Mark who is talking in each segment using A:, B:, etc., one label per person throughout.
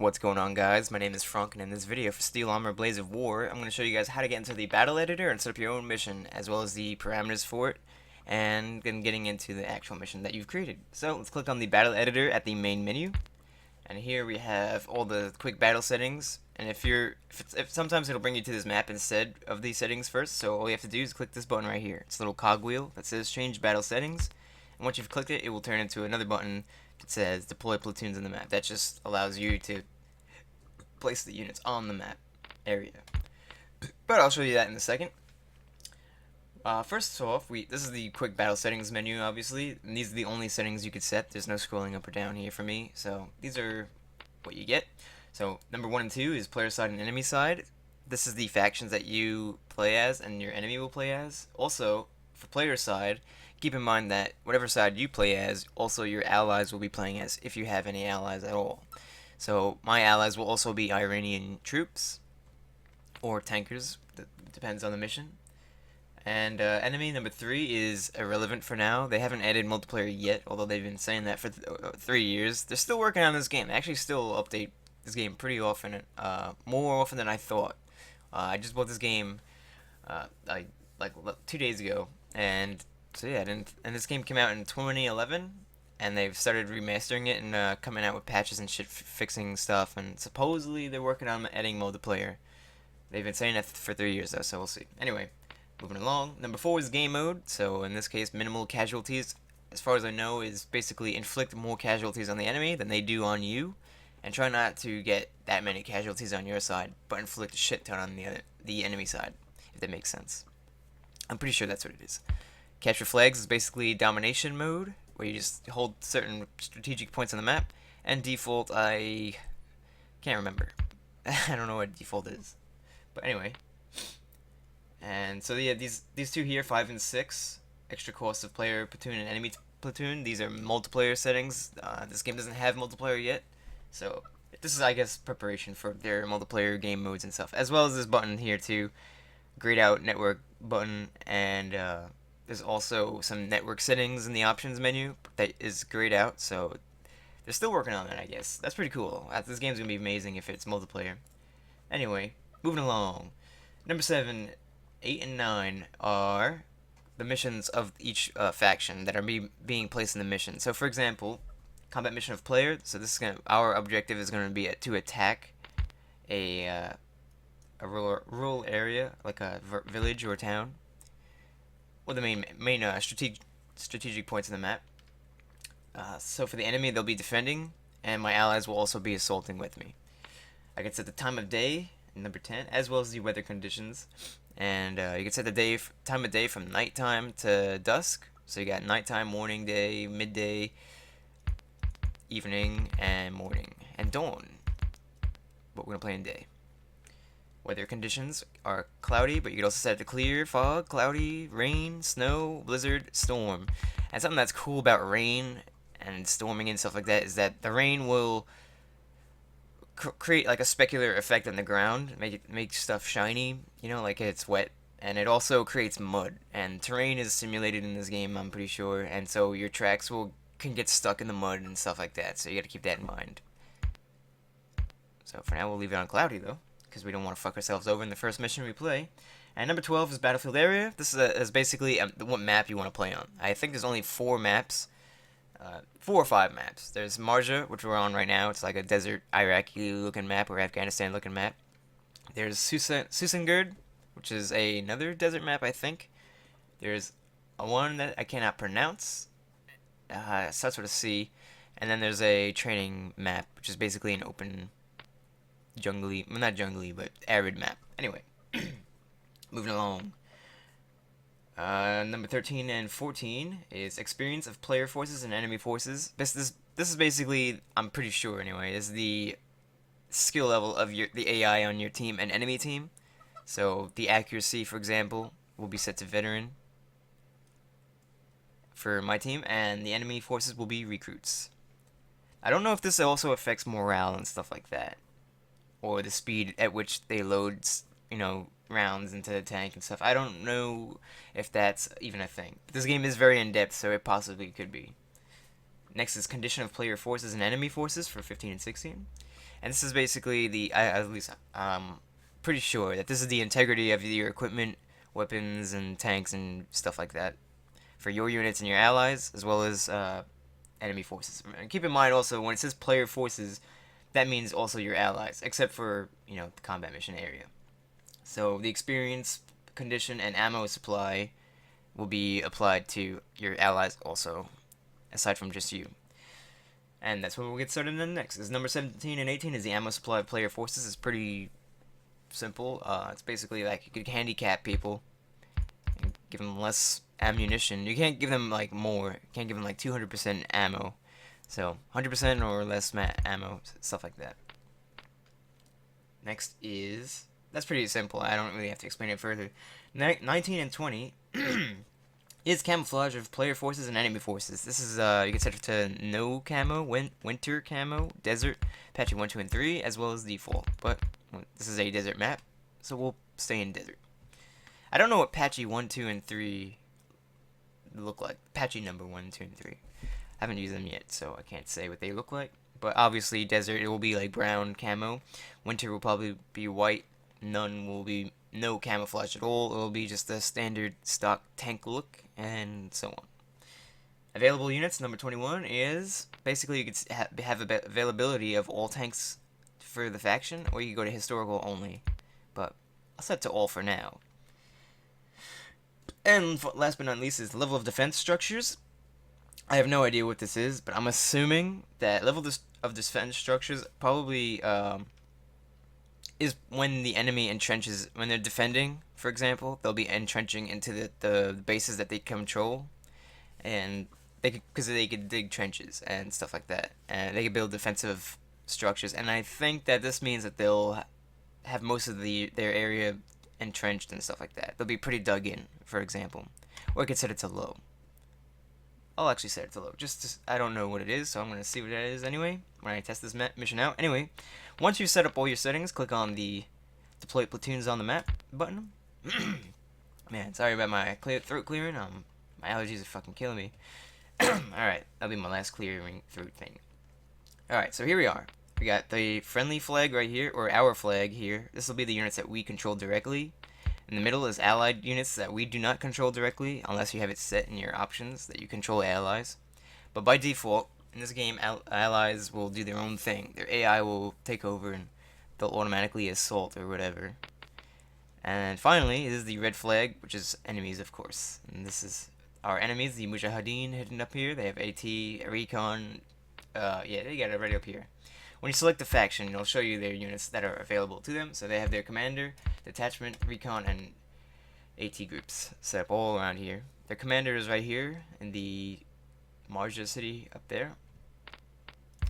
A: What's going on, guys? My name is Frank, and in this video for Steel Armor Blaze of War, I'm going to show you guys how to get into the battle editor and set up your own mission, as well as the parameters for it, and then getting into the actual mission that you've created. So let's click on the battle editor at the main menu, and here we have all the quick battle settings. And if sometimes it'll bring you to this map instead of these settings first, so all you have to do is click this button right here. It's a little cogwheel that says Change Battle Settings, and once you've clicked it, it will turn into another button that says Deploy Platoons in the map. That just allows you to place the units on the map area. But I'll show you that in a second. First off, this is the quick battle settings menu, obviously, and these are the only settings you could set. There's no scrolling up or down here for me, so these are what you get. So number 1 and 2 is player side and enemy side. This is the factions that you play as and your enemy will play as. Also, for player side, keep in mind that whatever side you play as, also your allies will be playing as, if you have any allies at all. So my allies will also be Iranian troops or tankers. That depends on the mission. And enemy number 3 is irrelevant for now. They haven't added multiplayer yet, although they've been saying that for 3 years. They're still working on this game. They actually still update this game pretty often, more often than I thought. I just bought this game like 2 days ago, and so yeah, and this game came out in 2011. And they've started remastering it and coming out with patches and shit, fixing stuff. And supposedly they're working on adding multiplayer. They've been saying that for 3 years though, so we'll see. Anyway, moving along. Number 4 is game mode. So in this case, minimal casualties, as far as I know, is basically inflict more casualties on the enemy than they do on you, and try not to get that many casualties on your side, but inflict a shit ton on the enemy side, if that makes sense. I'm pretty sure that's what it is. Capture flags is basically domination mode, where you just hold certain strategic points on the map, and default, I can't remember. I don't know what default is. But anyway. And so yeah, these two here, 5 and 6, extra cost of player platoon and enemy platoon, these are multiplayer settings. This game doesn't have multiplayer yet, so this is, I guess, preparation for their multiplayer game modes and stuff, as well as this button here too, grayed out network button, and there's also some network settings in the options menu that is grayed out, so they're still working on that, I guess. That's pretty cool. This game's going to be amazing if it's multiplayer. Anyway, moving along. Number 7, 8, and 9 are the missions of each faction that are being placed in the mission. So, for example, combat mission of player. So this is our objective is going to be to attack a rural area, like a village or town, or the main strategic points in the map. So for the enemy, they'll be defending, and my allies will also be assaulting with me. I can set the time of day, number 10, as well as the weather conditions. And you can set the time of day from nighttime to dusk. So you got nighttime, morning, day, midday, evening, and morning, and dawn. But we're going to play in day. Weather conditions are cloudy, but you can also set it to clear, fog, cloudy, rain, snow, blizzard, storm. And something that's cool about rain and storming and stuff like that is that the rain will create like a specular effect on the ground, make stuff shiny, like it's wet. And it also creates mud, and terrain is simulated in this game, I'm pretty sure, and so your tracks can get stuck in the mud and stuff like that, so you gotta keep that in mind. So for now, we'll leave it on cloudy though, because we don't want to fuck ourselves over in the first mission we play. And number 12 is battlefield area. This is basically what map you want to play on. I think there's only 4 maps, 4 or 5 maps. There's Marja, which we're on right now. It's like a desert Iraqi looking map or Afghanistan looking map. There's Susangard, which is another desert map, I think. There's one that I cannot pronounce. Starts with a C. And then there's a training map, which is basically an open jungly, well, not jungly, but arid map. Anyway, moving along. Number 13 and 14 is experience of player forces and enemy forces. This is basically, I'm pretty sure anyway, is the skill level of the AI on your team and enemy team. So the accuracy, for example, will be set to veteran for my team, and the enemy forces will be recruits. I don't know if this also affects morale and stuff like that, or the speed at which they load, rounds into the tank and stuff. I don't know if that's even a thing. This game is very in-depth, so it possibly could be. Next is condition of player forces and enemy forces for 15 and 16. And this is basically at least pretty sure that this is the integrity of your equipment, weapons, and tanks and stuff like that for your units and your allies, as well as enemy forces. And keep in mind also when it says player forces, that means also your allies, except for the combat mission area. So the experience, condition, and ammo supply will be applied to your allies also, aside from just you. And that's what we'll get started on next. Is number 17 and 18 is the ammo supply of player forces. It's pretty simple. It's basically like you could handicap people and give them less ammunition. You can't give them like more. You can't give them like 200% ammo. So 100% or less ammo, stuff like that. Next is, that's pretty simple. I don't really have to explain it further. 19 and 20 is camouflage of player forces and enemy forces. This is you can set it to no camo, winter camo, desert, patchy 1, 2, and 3, as well as default. But this is a desert map, so we'll stay in desert. I don't know what patchy 1, 2, and 3 look like. Patchy number 1, 2, and 3. I haven't used them yet, so I can't say what they look like. But obviously, desert, it will be like brown camo. Winter will probably be white. None will be no camouflage at all. It will be just a standard stock tank look, and so on. Available units, number 21, is basically you could have availability of all tanks for the faction, or you can go to historical only. But I'll set to all for now. And last but not least is level of defense structures. I have no idea what this is, but I'm assuming that level of defense structures probably is when the enemy entrenches, when they're defending, for example, they'll be entrenching into the bases that they control, and because they could dig trenches and stuff like that, and they could build defensive structures. And I think that this means that they'll have most of their area entrenched and stuff like that. They'll be pretty dug in, for example, or I could set it to low. I'll actually set it to low. I don't know what it is, so I'm going to see what it is anyway when I test this mission out. Anyway, once you set up all your settings, click on the Deploy Platoons on the Map button. Man, sorry about my throat clearing. My allergies are fucking killing me. Alright, that'll be my last clearing throat thing. Alright, so here we are. We got the friendly flag right here, or our flag here. This will be the units that we control directly. In the middle is allied units that we do not control directly, unless you have it set in your options that you control allies. But by default, in this game, allies will do their own thing. Their AI will take over and they'll automatically assault or whatever. And finally, this is the red flag, which is enemies, of course. And this is our enemies, the Mujahideen, hidden up here. They have AT, Recon, yeah, they got it right up here. When you select the faction, it'll show you their units that are available to them. So they have their commander, detachment, recon, and AT groups set up all around here. Their commander is right here in the Marja city up there.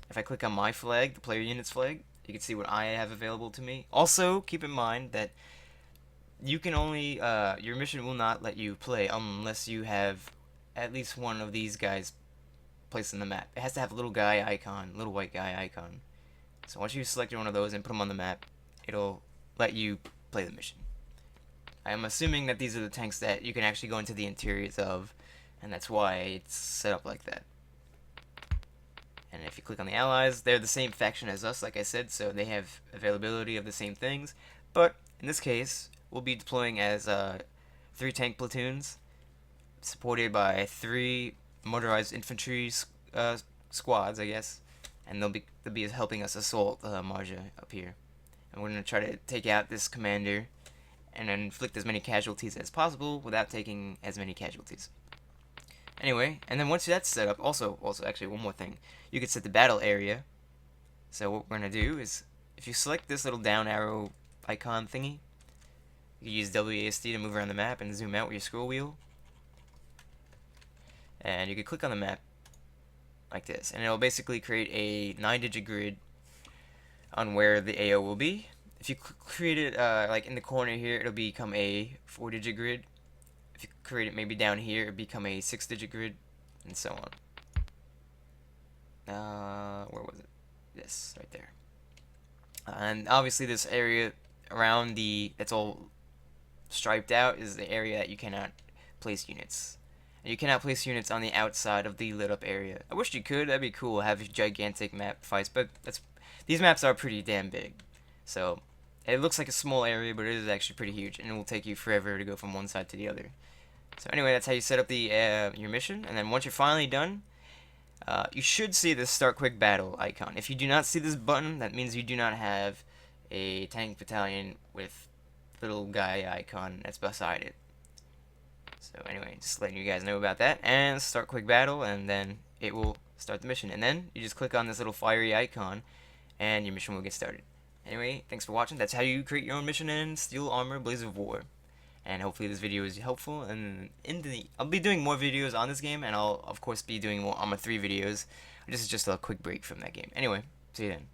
A: If I click on my flag, the player units flag, you can see what I have available to me. Also, keep in mind that you can only, your mission will not let you play unless you have at least one of these guys placed on the map. It has to have a little guy icon, little white guy icon. So once you select one of those and put them on the map, it'll let you play the mission. I'm assuming that these are the tanks that you can actually go into the interiors of, and that's why it's set up like that. And if you click on the allies, they're the same faction as us, like I said, so they have availability of the same things. But in this case, we'll be deploying as 3 tank platoons, supported by 3 motorized infantry squads, I guess. And they'll be helping us assault Marja up here. And we're going to try to take out this commander and inflict as many casualties as possible without taking as many casualties. Anyway, and then once that's set up, also actually one more thing. You can set the battle area. So what we're going to do is, if you select this little down arrow icon thingy, you can use WASD to move around the map and zoom out with your scroll wheel. And you can click on the map like this, and it'll basically create a 9-digit grid on where the AO will be. If you create it like in the corner here, it'll become a 4-digit grid. If you create it maybe down here, it'll become a 6-digit grid, and so on. Where was it? This, right there. And obviously this area around that's all striped out is the area that you cannot place units. And you cannot place units on the outside of the lit up area. I wish you could, that'd be cool, have gigantic map fights, but that's these maps are pretty damn big. So it looks like a small area, but it is actually pretty huge, and it will take you forever to go from one side to the other. So anyway, that's how you set up the your mission, and then once you're finally done, you should see this Start Quick Battle icon. If you do not see this button, that means you do not have a tank battalion with little guy icon that's beside it. So anyway, just letting you guys know about that, and Start Quick Battle, and then it will start the mission. And then you just click on this little fiery icon, and your mission will get started. Anyway, thanks for watching. That's how you create your own mission in Steel Armor Blaze of War. And hopefully this video is helpful. And I'll be doing more videos on this game, and I'll of course be doing more ArmA 3 videos. This is just a quick break from that game. Anyway, see you then.